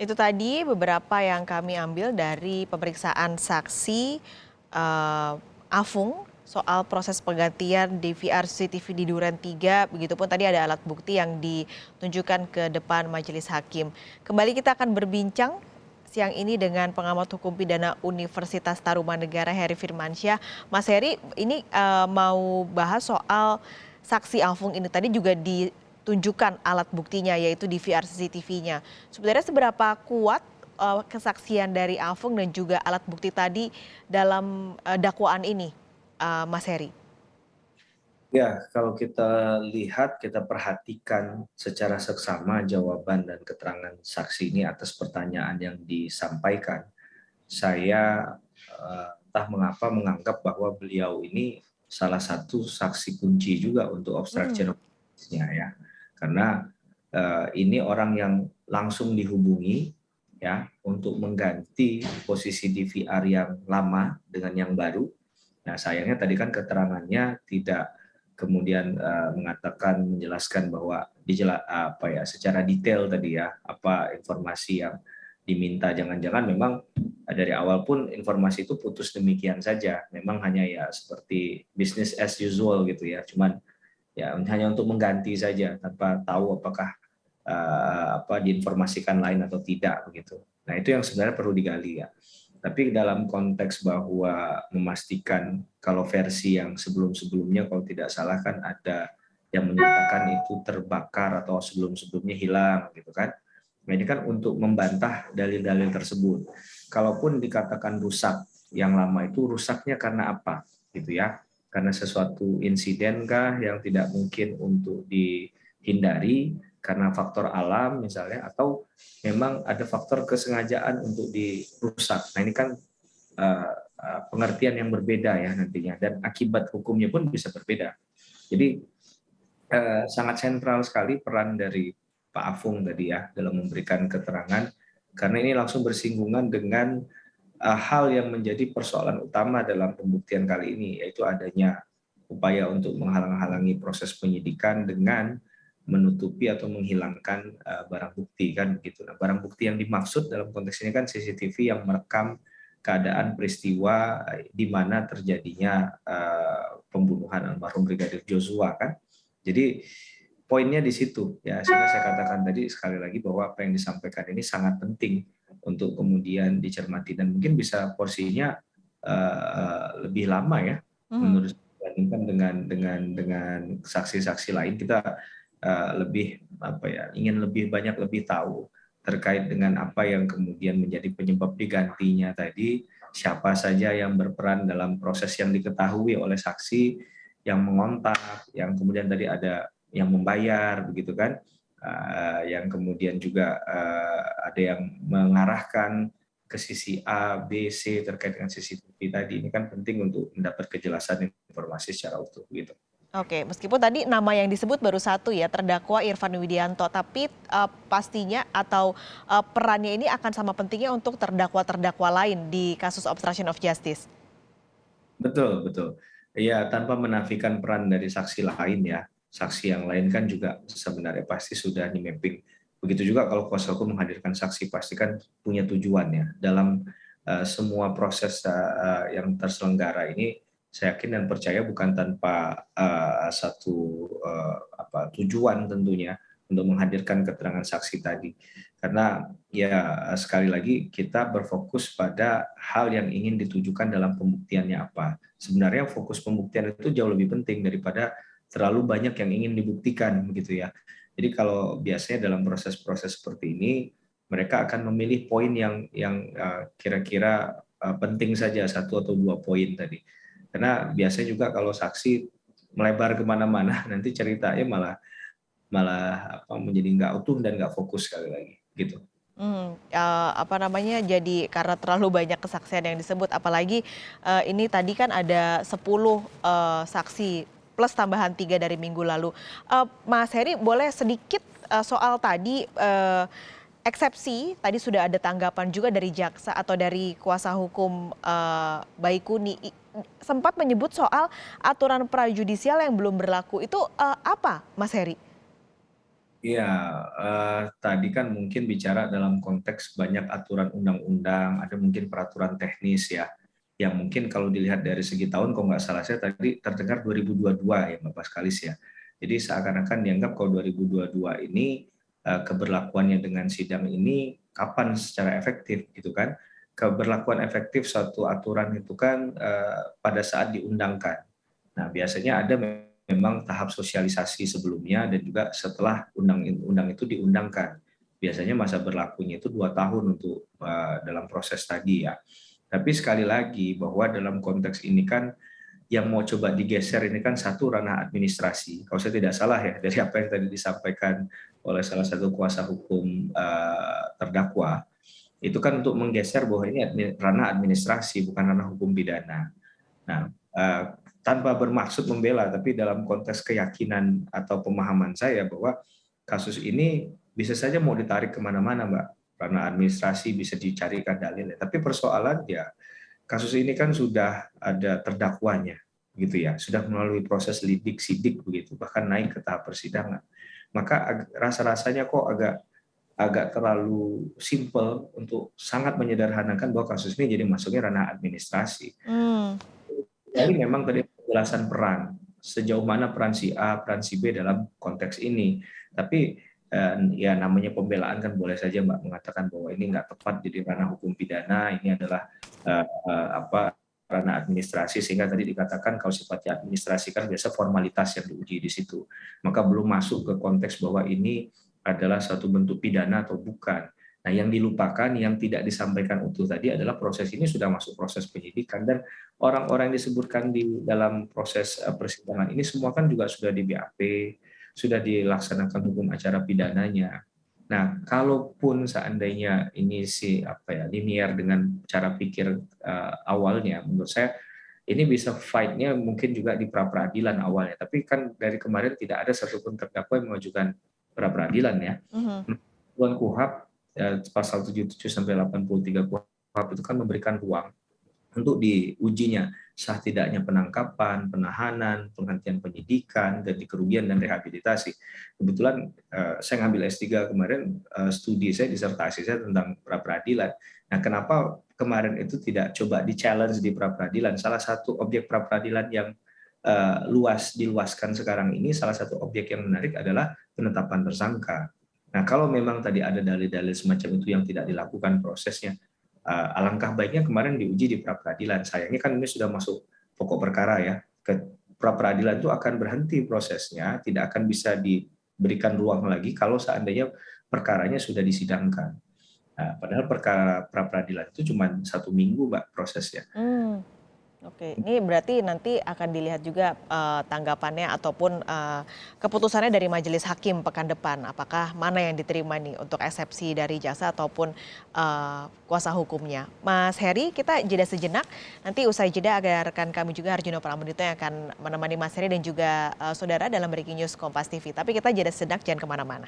Itu tadi beberapa yang kami ambil dari pemeriksaan saksi eh, Afung soal proses penggantian DVR CCTV di Duren 3. Begitupun tadi ada alat bukti yang ditunjukkan ke depan majelis hakim. Kembali kita akan berbincang siang ini dengan pengamat hukum pidana Universitas Tarumanegara Heri Firmansyah. Mas Heri, ini mau bahas soal saksi Afung ini tadi juga ditunjukkan alat buktinya yaitu DVR CCTV-nya. Sebenarnya seberapa kuat kesaksian dari Afung dan juga alat bukti tadi dalam dakwaan ini, Mas Heri? Ya, kalau kita lihat, kita perhatikan secara seksama jawaban dan keterangan saksi ini atas pertanyaan yang disampaikan. Saya entah mengapa menganggap bahwa beliau ini salah satu saksi kunci juga untuk obstruction of justice-nya ya. Karena ini orang yang langsung dihubungi ya untuk mengganti posisi DVR yang lama dengan yang baru. Nah, sayangnya tadi kan keterangannya tidak kemudian menjelaskan bahwa secara detail tadi ya apa informasi yang diminta. Jangan-jangan memang dari awal pun informasi itu putus demikian saja, memang hanya ya seperti business as usual gitu ya, cuman ya hanya untuk mengganti saja tanpa tahu apakah diinformasikan lain atau tidak begitu. Nah, itu yang sebenarnya perlu digali ya. Tapi dalam konteks bahwa memastikan kalau versi yang sebelum-sebelumnya kalau tidak salah kan ada yang menyatakan itu terbakar atau sebelum-sebelumnya hilang gitu kan. Nah, ini kan untuk membantah dalil-dalil tersebut. Kalaupun dikatakan rusak, yang lama itu rusaknya karena apa gitu ya? Karena sesuatu insiden kah yang tidak mungkin untuk dihindari karena faktor alam misalnya, atau memang ada faktor kesengajaan untuk dirusak. Nah, ini kan pengertian yang berbeda ya nantinya, dan akibat hukumnya pun bisa berbeda. Jadi sangat sentral sekali peran dari Pak Afung tadi ya dalam memberikan keterangan, karena ini langsung bersinggungan dengan hal yang menjadi persoalan utama dalam pembuktian kali ini, yaitu adanya upaya untuk menghalang-halangi proses penyidikan dengan menutupi atau menghilangkan barang bukti kan begitu. Nah, barang bukti yang dimaksud dalam konteks ini kan CCTV yang merekam keadaan peristiwa di mana terjadinya pembunuhan almarhum Brigadir Joshua kan. Jadi poinnya di situ ya, sehingga saya katakan tadi sekali lagi bahwa apa yang disampaikan ini sangat penting untuk kemudian dicermati, dan mungkin bisa porsinya lebih lama ya menurut saya, dibandingkan dengan saksi-saksi lain. Kita lebih ingin lebih banyak lebih tahu terkait dengan apa yang kemudian menjadi penyebab digantinya tadi, siapa saja yang berperan dalam proses yang diketahui oleh saksi, yang mengontak, yang kemudian tadi ada yang membayar begitu kan, yang kemudian juga ada yang mengarahkan ke sisi A, B, C terkait dengan CCTV tadi. Ini kan penting untuk mendapat kejelasan informasi secara utuh gitu. Oke, meskipun tadi nama yang disebut baru satu ya, terdakwa Irfan Widianto, tapi pastinya atau perannya ini akan sama pentingnya untuk terdakwa-terdakwa lain di kasus obstruction of justice. Betul, betul. Ya, tanpa menafikan peran dari saksi lain ya. Saksi yang lain kan juga sebenarnya pasti sudah di-mapping. Begitu juga kalau kuasa hukum menghadirkan saksi, pasti kan punya tujuan ya. Dalam semua proses yang terselenggara ini, saya yakin dan percaya bukan tanpa satu tujuan tentunya untuk menghadirkan keterangan saksi tadi. Karena ya sekali lagi kita berfokus pada hal yang ingin ditujukan dalam pembuktiannya apa. Sebenarnya fokus pembuktian itu jauh lebih penting daripada terlalu banyak yang ingin dibuktikan begitu ya. Jadi kalau biasanya dalam proses-proses seperti ini, mereka akan memilih poin yang kira-kira penting saja, satu atau dua poin tadi. Karena biasanya juga kalau saksi melebar kemana-mana, nanti ceritanya malah malah menjadi nggak utuh dan nggak fokus sekali lagi gitu. Apa namanya, jadi karena terlalu banyak kesaksian yang disebut, apalagi ini tadi kan ada 10 saksi plus tambahan 3 dari minggu lalu. Mas Heri boleh sedikit soal tadi eksepsi, tadi sudah ada tanggapan juga dari jaksa atau dari kuasa hukum Baikuni, sempat menyebut soal aturan prajudisial yang belum berlaku, itu apa Mas Heri? Iya, tadi kan mungkin bicara dalam konteks banyak aturan undang-undang, ada mungkin peraturan teknis ya, yang mungkin kalau dilihat dari segi tahun, kalau nggak salah saya tadi terdengar 2022 ya Bapak Skalis ya. Jadi seakan-akan dianggap kalau 2022 ini keberlakuannya dengan sidang ini kapan secara efektif gitu kan. Keberlakuan efektif suatu aturan itu kan pada saat diundangkan. Nah, biasanya ada memang tahap sosialisasi sebelumnya dan juga setelah undang-undang itu diundangkan. Biasanya masa berlakunya itu 2 tahun untuk dalam proses tadi ya. Tapi sekali lagi bahwa dalam konteks ini kan yang mau coba digeser ini kan satu ranah administrasi. Kalau saya tidak salah ya dari apa yang tadi disampaikan oleh salah satu kuasa hukum terdakwa, itu kan untuk menggeser bahwa ini ranah administrasi bukan ranah hukum pidana. Nah, tanpa bermaksud membela, tapi dalam konteks keyakinan atau pemahaman saya bahwa kasus ini bisa saja mau ditarik kemana-mana, Mbak. Karena administrasi bisa dicarikan dalilnya. Tapi persoalan ya, kasus ini kan sudah ada terdakwanya, gitu ya. Sudah melalui proses lidik, sidik begitu, bahkan naik ke tahap persidangan. Maka rasa-rasanya kok agak terlalu simpel untuk sangat menyederhanakan bahwa kasus ini jadi masuknya ranah administrasi. Hmm. Jadi memang tadi penjelasan peran, sejauh mana peran si A, peran si B dalam konteks ini. Tapi ya namanya pembelaan kan boleh saja Mbak mengatakan bahwa ini nggak tepat jadi ranah hukum pidana, ini adalah ranah administrasi, sehingga tadi dikatakan kalau sifatnya administrasi kan biasa formalitas yang diuji di situ. Maka belum masuk ke konteks bahwa ini adalah satu bentuk pidana atau bukan. Nah, yang dilupakan, yang tidak disampaikan utuh tadi adalah proses ini sudah masuk proses penyidikan dan orang-orang yang disebutkan di dalam proses persidangan ini semua kan juga sudah di BAP, sudah dilaksanakan hukum acara pidananya. Nah, kalaupun seandainya ini linear dengan cara pikir awalnya, menurut saya ini bisa fight-nya mungkin juga di pra peradilan awalnya. Tapi kan dari kemarin tidak ada satupun terdakwa yang mengajukan pra peradilan ya. Tuan Kuhap pasal 77 sampai 83 KUHP itu kan memberikan ruang untuk diujinya sah tidaknya penangkapan, penahanan, penghentian penyidikan, ganti kerugian dan rehabilitasi. Kebetulan saya ngambil S3 kemarin, studi saya, disertasi saya tentang pra peradilan. Nah, kenapa kemarin itu tidak coba di-challenge di pra peradilan? Salah satu objek pra peradilan yang diluaskan sekarang ini, salah satu objek yang menarik adalah penetapan tersangka. Nah, kalau memang tadi ada dalil-dalil semacam itu yang tidak dilakukan prosesnya, alangkah baiknya kemarin diuji di pra peradilan. Sayangnya kan ini sudah masuk pokok perkara ya. Ke pra peradilan itu akan berhenti prosesnya, tidak akan bisa diberikan ruang lagi kalau seandainya perkaranya sudah disidangkan. Nah, padahal perkara pra peradilan itu cuma 1 minggu, Mbak, prosesnya. Oke, ini berarti nanti akan dilihat juga tanggapannya ataupun keputusannya dari majelis hakim pekan depan. Apakah mana yang diterima nih untuk eksepsi dari jaksa ataupun kuasa hukumnya. Mas Heri, kita jeda sejenak. Nanti usai jeda ada rekan kami juga Harjuno Pramudito yang akan menemani Mas Heri dan juga saudara dalam Breaking News Kompas TV. Tapi kita jeda sejenak, jangan kemana-mana.